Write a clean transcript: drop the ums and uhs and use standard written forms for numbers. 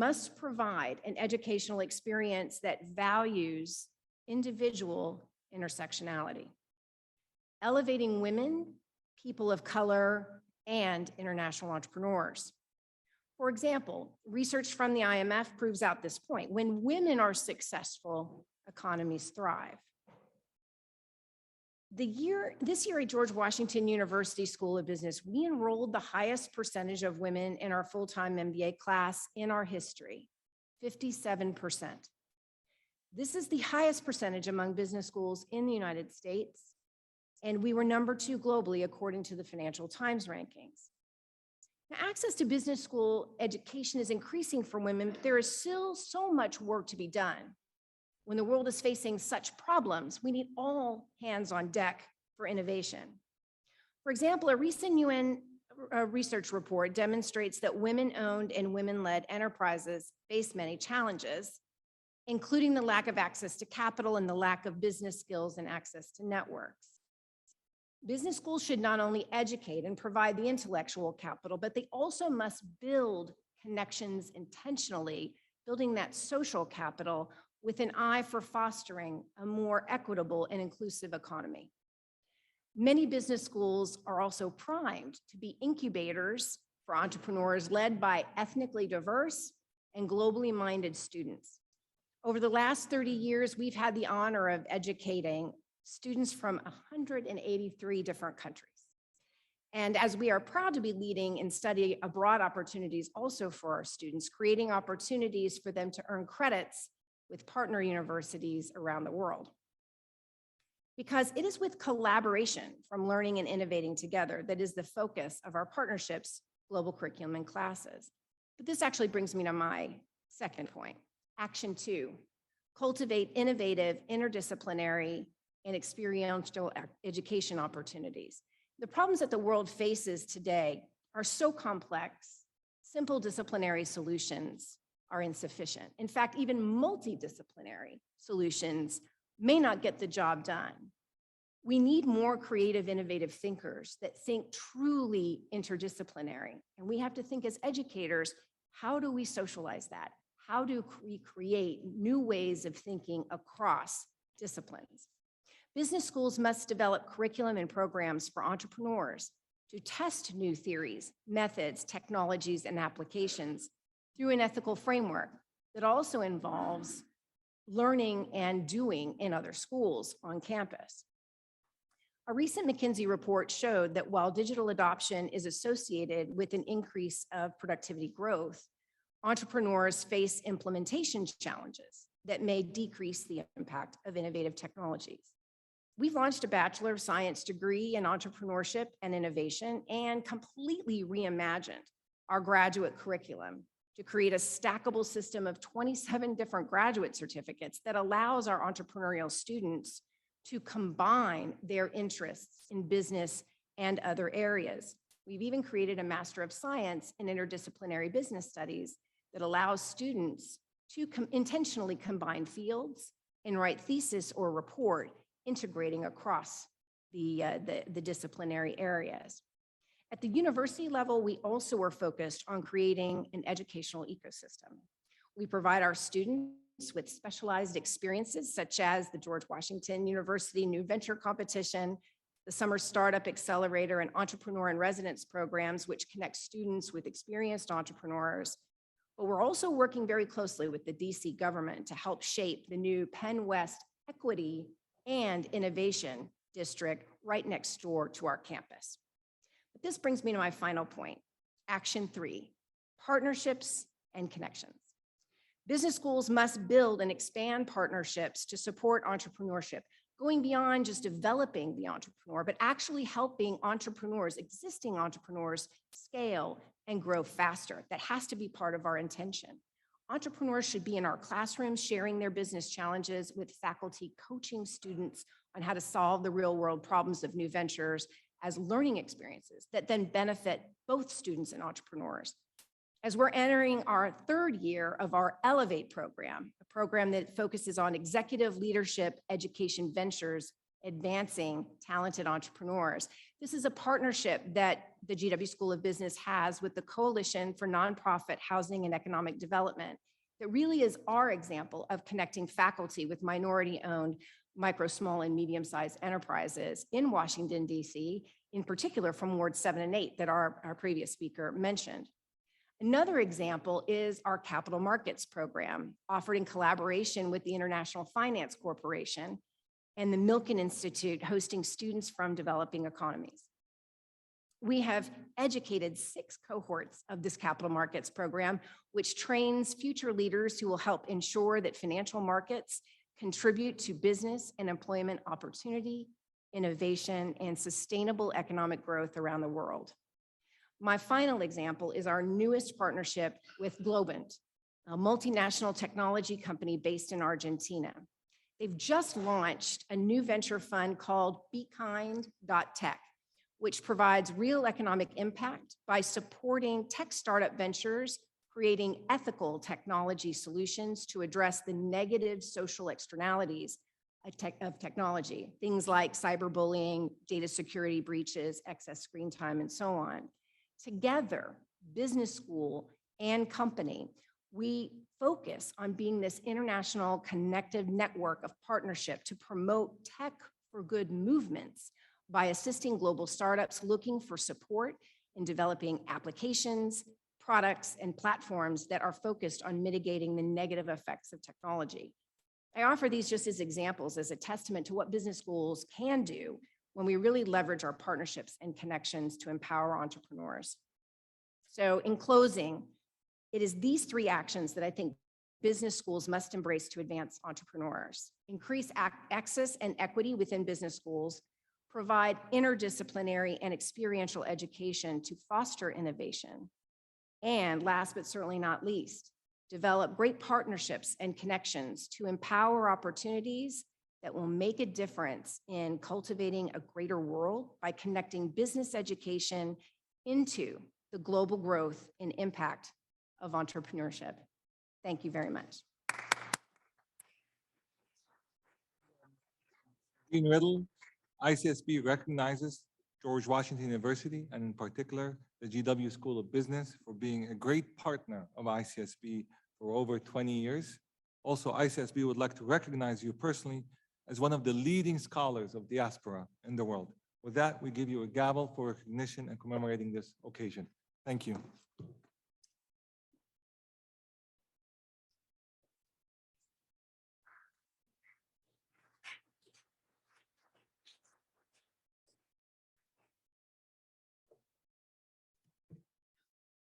must provide an educational experience that values individual intersectionality, elevating women, people of color, and international entrepreneurs. For example, research from the IMF proves out this point. When women are successful, economies thrive. This year at George Washington University School of Business, we enrolled the highest percentage of women in our full-time MBA class in our history, 57%. This is the highest percentage among business schools in the United States, and we were number 2 globally according to the Financial Times rankings. Now, access to business school education is increasing for women, but there is still so much work to be done. When the world is facing such problems, we need all hands on deck for innovation. For example, a recent UN research report demonstrates that women-owned and women-led enterprises face many challenges, including the lack of access to capital and the lack of business skills and access to networks. Business schools should not only educate and provide the intellectual capital, but they also must build connections intentionally, building that social capital with an eye for fostering a more equitable and inclusive economy. Many business schools are also primed to be incubators for entrepreneurs led by ethnically diverse and globally minded students. Over the last 30 years, we've had the honor of educating students from 183 different countries. And as we are proud to be leading in study abroad opportunities also for our students, creating opportunities for them to earn credits with partner universities around the world. Because it is with collaboration from learning and innovating together that is the focus of our partnerships, global curriculum, and classes. But this actually brings me to my second point. Action 2, cultivate innovative, interdisciplinary, and experiential education opportunities. The problems that the world faces today are so complex, simple disciplinary solutions are insufficient. In fact, even multidisciplinary solutions may not get the job done. We need more creative, innovative thinkers that think truly interdisciplinary. And we have to think as educators, how do we socialize that? How do we create new ways of thinking across disciplines? Business schools must develop curriculum and programs for entrepreneurs to test new theories, methods, technologies, and applications through an ethical framework that also involves learning and doing in other schools on campus. A recent McKinsey report showed that while digital adoption is associated with an increase of productivity growth, entrepreneurs face implementation challenges that may decrease the impact of innovative technologies. We've launched a Bachelor of Science degree in entrepreneurship and innovation and completely reimagined our graduate curriculum to create a stackable system of 27 different graduate certificates that allows our entrepreneurial students to combine their interests in business and other areas. We've even created a Master of Science in Interdisciplinary Business Studies that allows students to intentionally combine fields and write thesis or report integrating across the disciplinary areas. At the university level, we also are focused on creating an educational ecosystem. We provide our students with specialized experiences such as the George Washington University New Venture Competition, the Summer Startup Accelerator, and Entrepreneur in Residence programs, which connect students with experienced entrepreneurs. But we're also working very closely with the DC government to help shape the new Penn West Equity and Innovation District right next door to our campus. But this brings me to my final point, Action 3, partnerships and connections. Business schools must build and expand partnerships to support entrepreneurship, going beyond just developing the entrepreneur, but actually helping entrepreneurs, existing entrepreneurs, scale and grow faster. That has to be part of our intention. Entrepreneurs should be in our classrooms sharing their business challenges with faculty, coaching students on how to solve the real-world problems of new ventures as learning experiences that then benefit both students and entrepreneurs. As we're entering our 3rd year of our Elevate program, a program that focuses on executive leadership education ventures Advancing Talented Entrepreneurs. This is a partnership that the GW School of Business has with the Coalition for Nonprofit Housing and Economic Development that really is our example of connecting faculty with minority-owned micro, small, and medium-sized enterprises in Washington, D.C., in particular from Wards 7 and 8 that our previous speaker mentioned. Another example is our capital markets program, offered in collaboration with the International Finance Corporation and the Milken Institute, hosting students from developing economies. We have educated 6 cohorts of this capital markets program, which trains future leaders who will help ensure that financial markets contribute to business and employment opportunity, innovation, and sustainable economic growth around the world. My final example is our newest partnership with Globant, a multinational technology company based in Argentina. They've just launched a new venture fund called BeKind.Tech, which provides real economic impact by supporting tech startup ventures, creating ethical technology solutions to address the negative social externalities of technology, things like cyberbullying, data security breaches, excess screen time, and so on. Together, business school and company, we focus on being this international connected network of partnership to promote tech for good movements by assisting global startups looking for support in developing applications, products, and platforms that are focused on mitigating the negative effects of technology. I offer these just as examples, as a testament to what business schools can do when we really leverage our partnerships and connections to empower entrepreneurs. So in closing, it is these 3 actions that I think business schools must embrace to advance entrepreneurs: increase access and equity within business schools, provide interdisciplinary and experiential education to foster innovation, and last but certainly not least, develop great partnerships and connections to empower opportunities that will make a difference in cultivating a greater world by connecting business education into the global growth and impact of entrepreneurship. Thank you very much. Liesl Riddle, ICSB recognizes George Washington University, and in particular, the GW School of Business, for being a great partner of ICSB for over 20 years. Also, ICSB would like to recognize you personally as one of the leading scholars of diaspora in the world. With that, we give you a gavel for recognition and commemorating this occasion. Thank you.